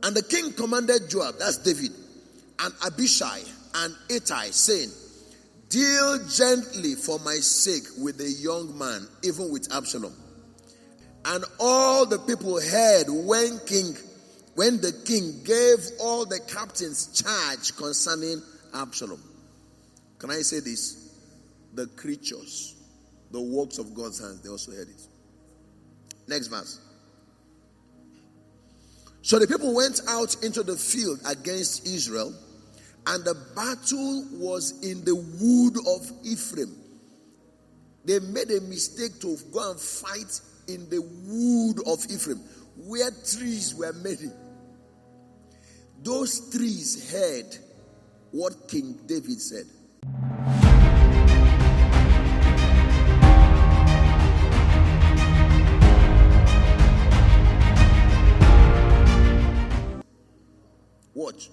And the king commanded Joab, that's David, and Abishai and Ittai, saying, deal gently for my sake with the young man, even with Absalom. And all the people heard when the king gave all the captains charge concerning Absalom. Can I say this? The creatures, the works of God's hands, they also heard it. Next verse. So the people went out into the field against Israel, and the battle was in the wood of Ephraim. They made a mistake to go and fight in the wood of Ephraim, where trees were made. Those trees heard what King David said. Watch.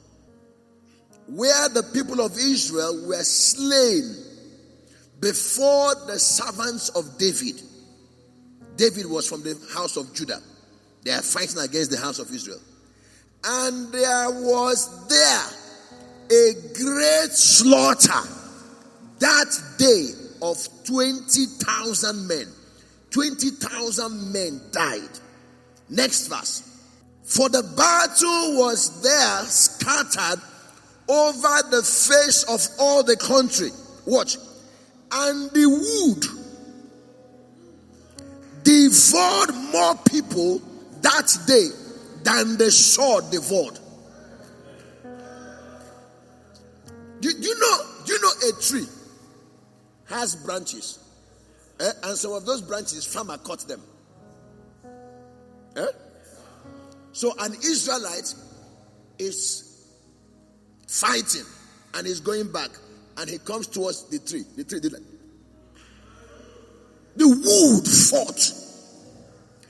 Where the people of Israel were slain before the servants of David. David was from the house of Judah. They are fighting against the house of Israel. And there was a great slaughter that day of 20,000 men. 20,000 men died. Next verse. For the battle was there scattered over the face of all the country. Watch. And the wood devoured more people that day than the sword devoured. Do you know a tree has branches? And some of those branches, farmer cut them. So an Israelite is fighting and is going back, and he comes towards the tree. The tree did like. The wood fought.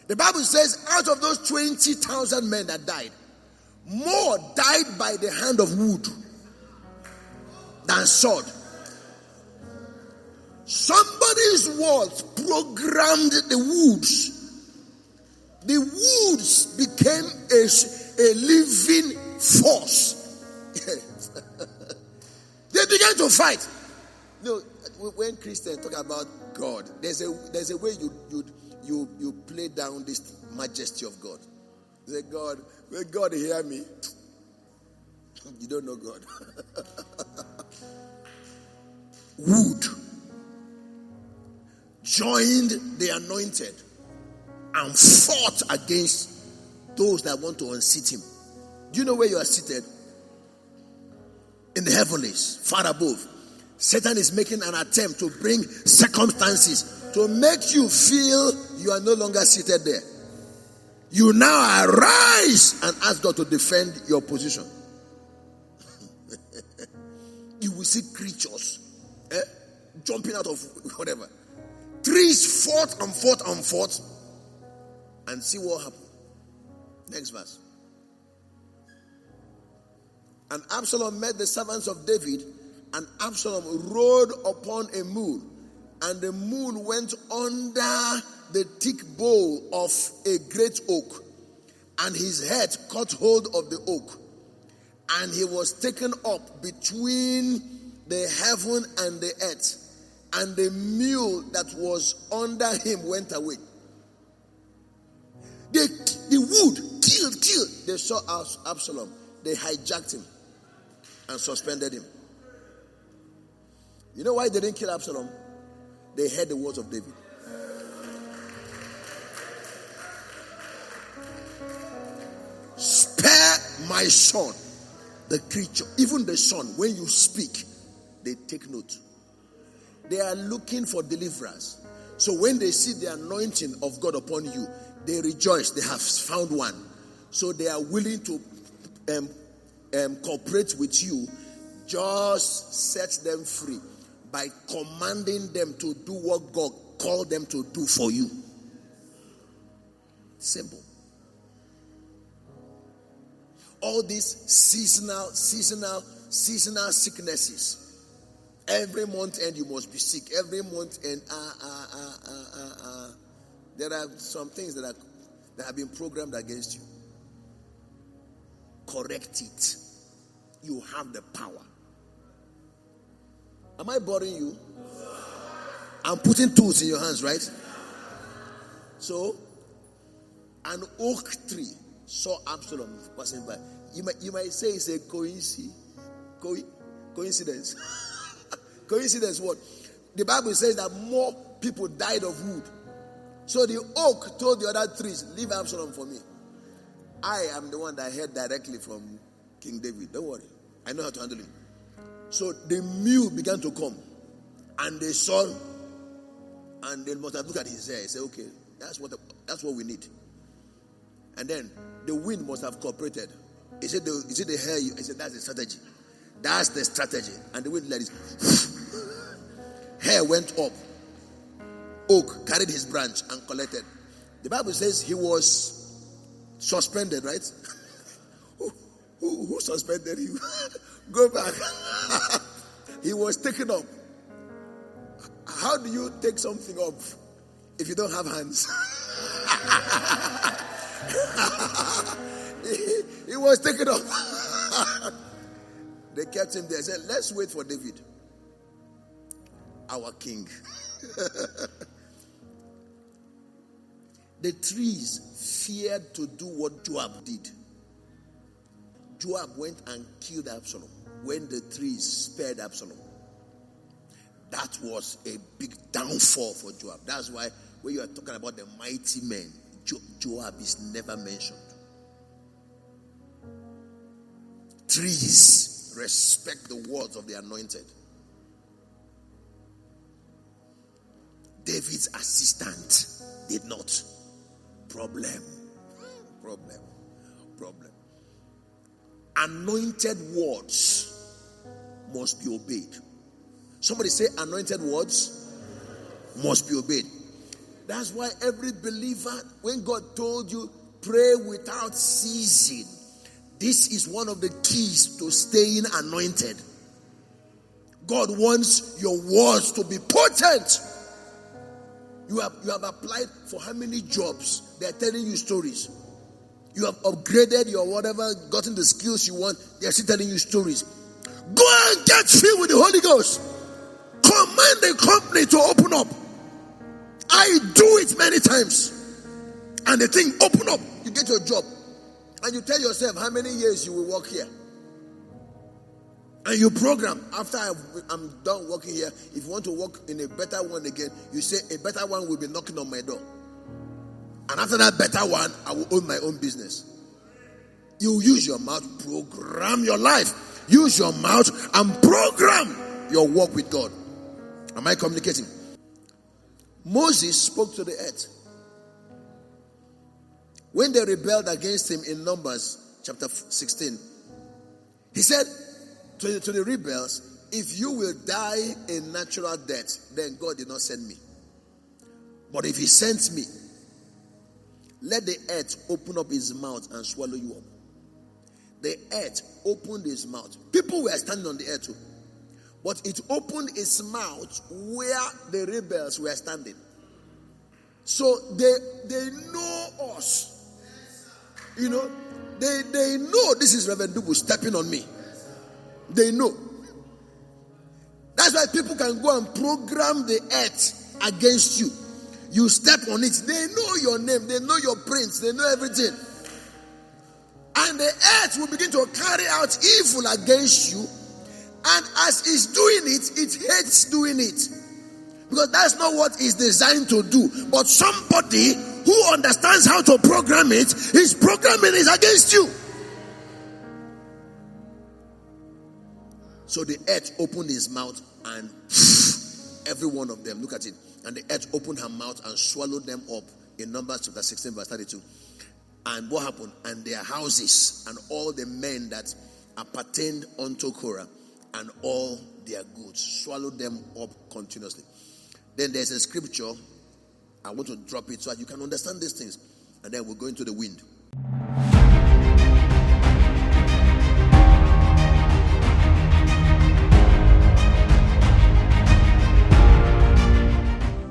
The Bible says out of those 20,000 men that died, more died by the hand of wood than sword. Somebody's words programmed the woods. The woods became a living force. They began to fight. You know, when Christians talk about God, there's a way you play down this majesty of God. Say, God, will God hear me? You don't know God. Wood joined the anointed and fought against those that want to unseat him. Do you know where you are seated? In the heavenlies, far above. Satan is making an attempt to bring circumstances to make you feel you are no longer seated there. You now arise and ask God to defend your position. You will see creatures jumping out of whatever. Trees fought and fought and fought. And see what happened. Next verse. And Absalom met the servants of David, and Absalom rode upon a mule, and the mule went under the thick bough of a great oak, and his head caught hold of the oak, and he was taken up between the heaven and the earth, and the mule that was under him went away. The wood killed. They saw Absalom. They hijacked him and suspended him. You know why they didn't kill Absalom? They heard the words of David. Spare my son, the creature. Even the son, when you speak, they take note. They are looking for deliverance. So when they see the anointing of God upon you, they rejoice. They have found one. So they are willing to cooperate with you. Just set them free by commanding them to do what God called them to do for you. Simple. All these seasonal sicknesses. Every month end you must be sick. Every month end, there are some things that have been programmed against you. correct it. You have the power. Am I boring you? I'm putting tools in your hands, right? So, an oak tree saw Absalom passing by. You might say it's a coincidence. Coincidence what? The Bible says that more people died of wood. So the oak told the other trees, leave Absalom for me. I am the one that heard directly from King David. Don't worry. I know how to handle him. So the mule began to come. And they saw, and they must have looked at his hair. He said, okay, that's what we need. And then the wind must have cooperated. He said, is it the hair? He said, that's the strategy. That's the strategy. And the wind like this. Hair went up. Oak carried his branch and collected. The Bible says he was suspended, right? Who suspended you? Go back. He was taken up. How do you take something up if you don't have hands? he was taken up. They kept him there. They said, let's wait for David, our king. The trees feared to do what Joab did. Joab went and killed Absalom when the trees spared Absalom. That was a big downfall for Joab. That's why when you are talking about the mighty men, Joab is never mentioned. Trees respect the words of the anointed. David's assistant did not. Problem. Anointed words must be obeyed. Somebody say, anointed words must be obeyed. That's why every believer, when God told you, pray without ceasing, this is one of the keys to staying anointed. God wants your words to be potent. You have applied for how many jobs? They are telling you stories. You have upgraded your whatever, gotten the skills you want. They are still telling you stories. Go and get filled with the Holy Ghost. Command the company to open up. I do it many times. And the thing open up. You get your job. And you tell yourself how many years you will work here. And you program, after I'm done working here, if you want to work in a better one again, you say a better one will be knocking on my door. And after that better one, I will own my own business. You use your mouth, program your life. Use your mouth and program your walk with God. Am I communicating? Moses spoke to the earth. When they rebelled against him in Numbers chapter 16, he said to the rebels, if you will die a natural death, then God did not send me. But if he sent me, let the earth open up his mouth and swallow you up. The earth opened his mouth. People were standing on the earth too. But it opened its mouth where the rebels were standing. So they know us. You know, they know this is Reverend Dubus stepping on me. They know. That's why people can go and program the earth against you. You step on it. They know your name. They know your prints. They know everything. And the earth will begin to carry out evil against you. And as it's doing it, it hates doing it. Because that's not what it's designed to do. But somebody who understands how to program it, his programming is against you. So the earth opened his mouth and every one of them, look at it. And the earth opened her mouth and swallowed them up in Numbers chapter 16 verse 32. And what happened? And their houses and all the men that appertained unto Korah and all their goods swallowed them up continuously. Then there's a scripture. I want to drop it so that you can understand these things. And then we'll go into the wind.